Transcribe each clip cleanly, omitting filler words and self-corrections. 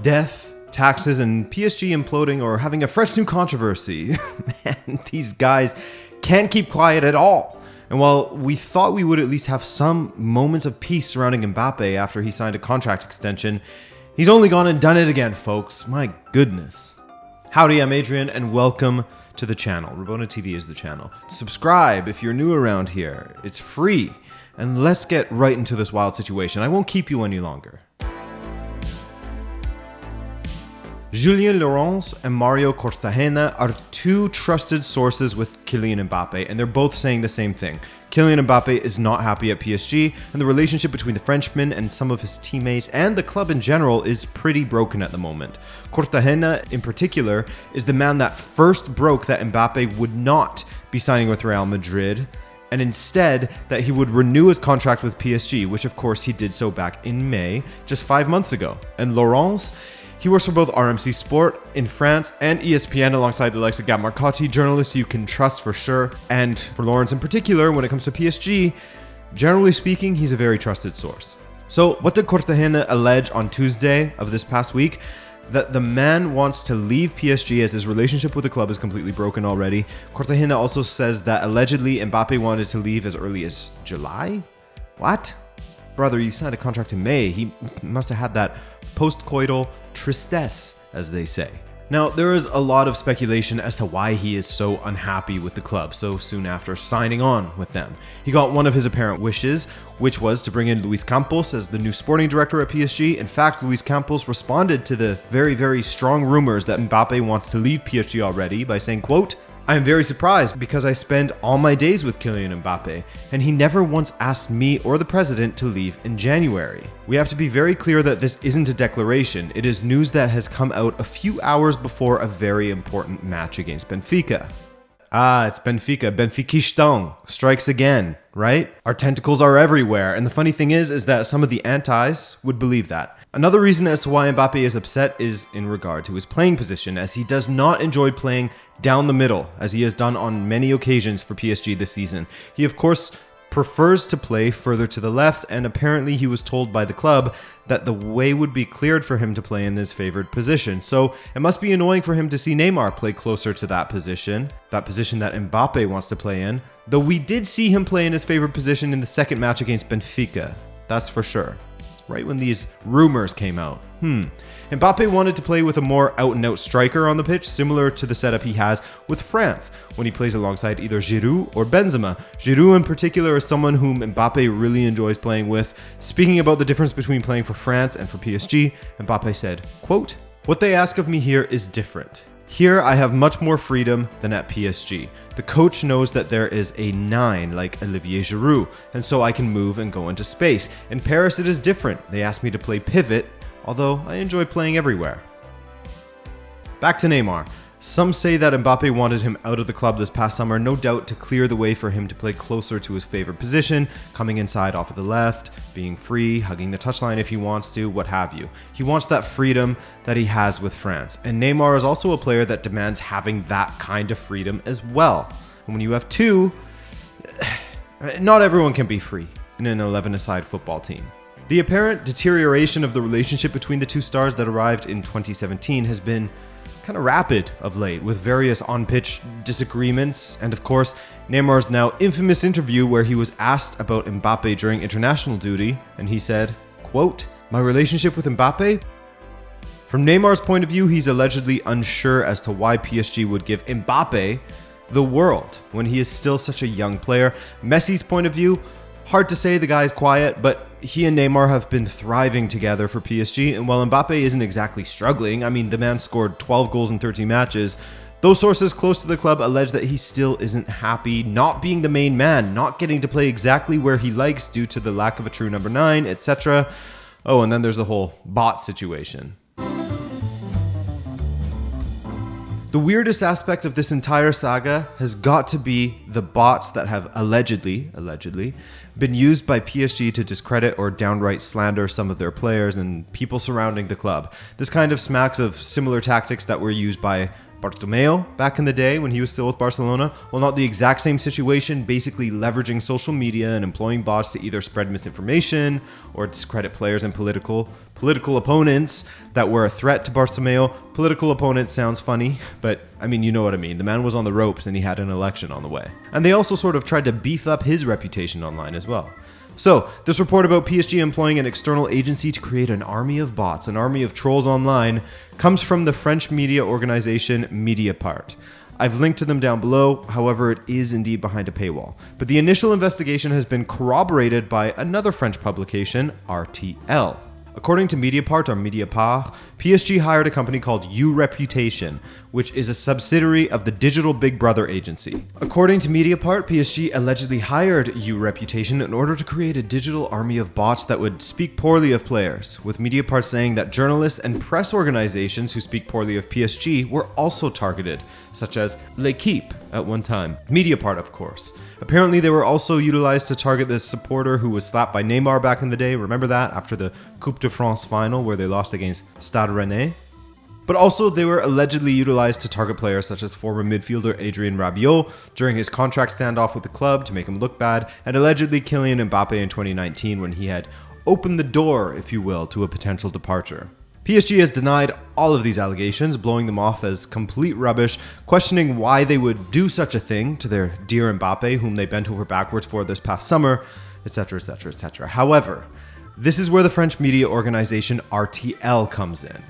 Death, taxes, and PSG imploding or having a fresh new controversy. Man, these guys can't keep quiet at all. And while we thought we would at least have some moments of peace surrounding Mbappé after he signed a contract extension, he's only gone and done it again, folks. My goodness. Howdy, I'm Adrian, and welcome to the channel. Rabona TV is the channel. Subscribe if you're new around here. It's free. And let's get right into this wild situation. I won't keep you any longer. Julien Laurens and Mario Cortahena are two trusted sources with Kylian Mbappé, and they're both saying the same thing. Kylian Mbappé is not happy at PSG, and the relationship between the Frenchman and some of his teammates and the club in general is pretty broken at the moment. Cortahena, in particular, is the man that first broke that Mbappé would not be signing with Real Madrid, and instead that he would renew his contract with PSG, which of course he did so back in May, just 5 months ago. And Laurens, he works for both RMC Sport in France and ESPN alongside the likes of Gab Marcotti, journalists you can trust for sure. And for Laurens in particular, when it comes to PSG, generally speaking, he's a very trusted source. So what did Cortahena allege on Tuesday of this past week? That the man wants to leave PSG as his relationship with the club is completely broken already. Cortahena also says that allegedly Mbappé wanted to leave as early as July? What? Brother, you signed a contract in May. He must have had that post-coital tristesse, as they say. Now, there is a lot of speculation as to why he is so unhappy with the club so soon after signing on with them. He got one of his apparent wishes, which was to bring in Luis Campos as the new sporting director at PSG. In fact, Luis Campos responded to the very, very strong rumors that Mbappé wants to leave PSG already by saying, quote, "I am very surprised because I spend all my days with Kylian Mbappé, and he never once asked me or the president to leave in January. We have to be very clear that this isn't a declaration. It is news that has come out a few hours before a very important match against Benfica." Ah, it's Benfica. Benfiquistão strikes again, right? Our tentacles are everywhere. And the funny thing is that some of the antis would believe that. Another reason as to why Mbappé is upset is in regard to his playing position, as he does not enjoy playing down the middle, as he has done on many occasions for PSG this season. He, of course, prefers to play further to the left, and apparently he was told by the club that the way would be cleared for him to play in his favored position. So it must be annoying for him to see Neymar play closer to that position that Mbappé wants to play in, though we did see him play in his favored position in the second match against Benfica, that's for sure. Right when these rumors came out. Mbappé wanted to play with a more out-and-out striker on the pitch, similar to the setup he has with France, when he plays alongside either Giroud or Benzema. Giroud in particular is someone whom Mbappé really enjoys playing with. Speaking about the difference between playing for France and for PSG, Mbappé said, quote, "What they ask of me here is different. Here I have much more freedom than at PSG. The coach knows that there is a 9 like Olivier Giroud, and so I can move and go into space. In Paris it is different. They ask me to play pivot, although I enjoy playing everywhere." Back to Neymar. Some say that Mbappé wanted him out of the club this past summer, no doubt to clear the way for him to play closer to his favorite position, coming inside off of the left, being free, hugging the touchline if he wants to, what have you. He wants that freedom that he has with France. And Neymar is also a player that demands having that kind of freedom as well. And when you have two, not everyone can be free in an 11-a-side football team. The apparent deterioration of the relationship between the two stars that arrived in 2017 has been kind of rapid of late, with various on-pitch disagreements, and of course, Neymar's now infamous interview where he was asked about Mbappé during international duty, and he said, quote, "My relationship with Mbappé? From Neymar's point of view, he's allegedly unsure as to why PSG would give Mbappé the world when he is still such a young player. Messi's point of view, hard to say, the guy's quiet, but he and Neymar have been thriving together for PSG, and while Mbappé isn't exactly struggling, I mean, the man scored 12 goals in 13 matches, those sources close to the club allege that he still isn't happy not being the main man, not getting to play exactly where he likes due to the lack of a true number 9, etc. Oh, and then there's the whole bot situation. The weirdest aspect of this entire saga has got to be the bots that have allegedly been used by PSG to discredit or downright slander some of their players and people surrounding the club. This kind of smacks of similar tactics that were used by Bartomeu back in the day when he was still with Barcelona. Well, not the exact same situation, basically leveraging social media and employing bots to either spread misinformation or discredit players and political opponents that were a threat to Bartomeu. Political opponent sounds funny, but I mean, you know what I mean. The man was on the ropes and he had an election on the way. And they also sort of tried to beef up his reputation online as well. So, this report about PSG employing an external agency to create an army of bots, an army of trolls online, comes from the French media organization Mediapart. I've linked to them down below, however, it is indeed behind a paywall. But the initial investigation has been corroborated by another French publication, RTL. According to Mediapart, or Mediapart, PSG hired a company called uReputation, which is a subsidiary of the digital Big Brother agency. According to Mediapart, PSG allegedly hired uReputation in order to create a digital army of bots that would speak poorly of players, with Mediapart saying that journalists and press organizations who speak poorly of PSG were also targeted, such as L'Equipe at one time. Mediapart, of course. Apparently, they were also utilized to target the supporter who was slapped by Neymar back in the day. Remember that? After the Coupe de France final where they lost against Stade Rennais? But also, they were allegedly utilized to target players such as former midfielder Adrien Rabiot during his contract standoff with the club to make him look bad, and allegedly Kylian Mbappé in 2019 when he had opened the door, if you will, to a potential departure. PSG has denied all of these allegations, blowing them off as complete rubbish, questioning why they would do such a thing to their dear Mbappé, whom they bent over backwards for this past summer, etc., etc., etc. However, this is where the French media organization RTL comes in.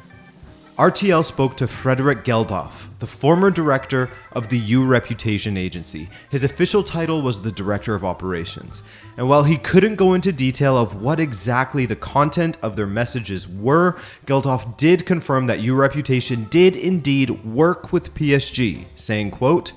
RTL spoke to Frédéric Geldof, the former director of the uReputation agency. His official title was the Director of Operations. And while he couldn't go into detail of what exactly the content of their messages were, Geldof did confirm that uReputation did indeed work with PSG, saying, quote,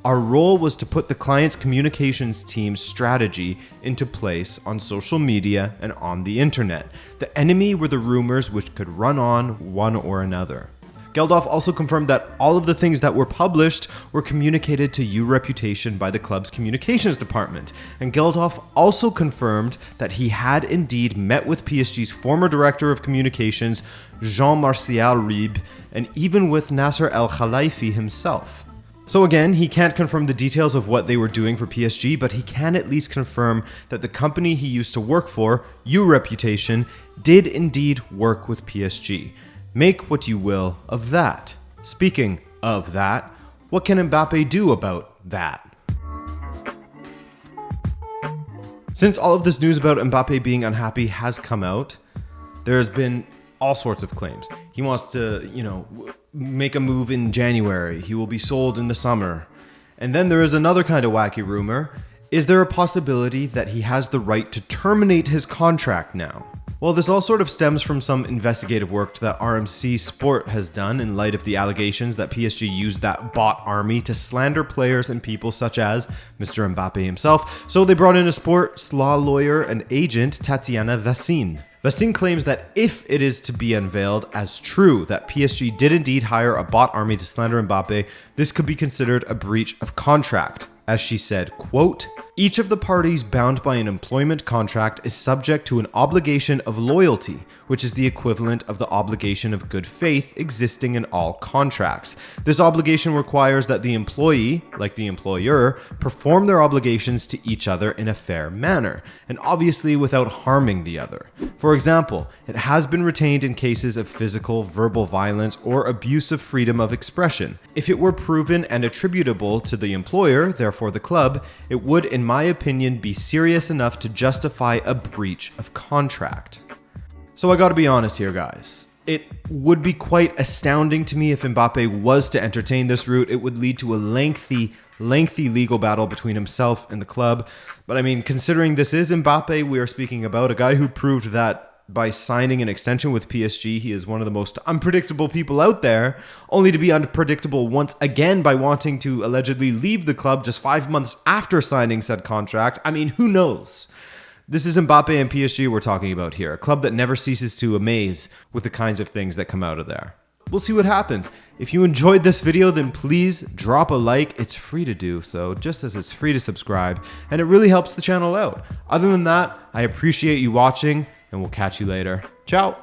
"Our role was to put the client's communications team's strategy into place on social media and on the internet. The enemy were the rumors which could run on one or another." Geldof also confirmed that all of the things that were published were communicated to uReputation by the club's communications department. And Geldof also confirmed that he had indeed met with PSG's former director of communications, Jean-Martial Ribes, and even with Nasser al-Khelaifi himself. So again, he can't confirm the details of what they were doing for PSG, but he can at least confirm that the company he used to work for, uReputation, did indeed work with PSG. Make what you will of that. Speaking of that, what can Mbappé do about that? Since all of this news about Mbappé being unhappy has come out, there has been all sorts of claims. He wants to, make a move in January. He will be sold in the summer. And then there is another kind of wacky rumor. Is there a possibility that he has the right to terminate his contract now? Well, this all sort of stems from some investigative work that RMC Sport has done in light of the allegations that PSG used that bot army to slander players and people such as Mr. Mbappé himself. So they brought in a sports law lawyer and agent, Tatiana Vassine. Vassine claims that if it is to be unveiled as true that PSG did indeed hire a bot army to slander Mbappé, this could be considered a breach of contract. As she said, quote, "Each of the parties bound by an employment contract is subject to an obligation of loyalty, which is the equivalent of the obligation of good faith existing in all contracts. This obligation requires that the employee, like the employer, perform their obligations to each other in a fair manner, and obviously without harming the other. For example, it has been retained in cases of physical, verbal violence, or abuse of freedom of expression. If it were proven and attributable to the employer, therefore the club, it would, in my opinion, be serious enough to justify a breach of contract." So I gotta be honest here, guys. It would be quite astounding to me if Mbappé was to entertain this route. It would lead to a lengthy legal battle between himself and the club. But I mean, considering this is Mbappé we are speaking about, a guy who proved that by signing an extension with PSG, he is one of the most unpredictable people out there, only to be unpredictable once again by wanting to allegedly leave the club just 5 months after signing said contract. I mean, who knows? This is Mbappé and PSG we're talking about here, a club that never ceases to amaze with the kinds of things that come out of there. We'll see what happens. If you enjoyed this video, then please drop a like. It's free to do so, just as it's free to subscribe, and it really helps the channel out. Other than that, I appreciate you watching, and we'll catch you later. Ciao!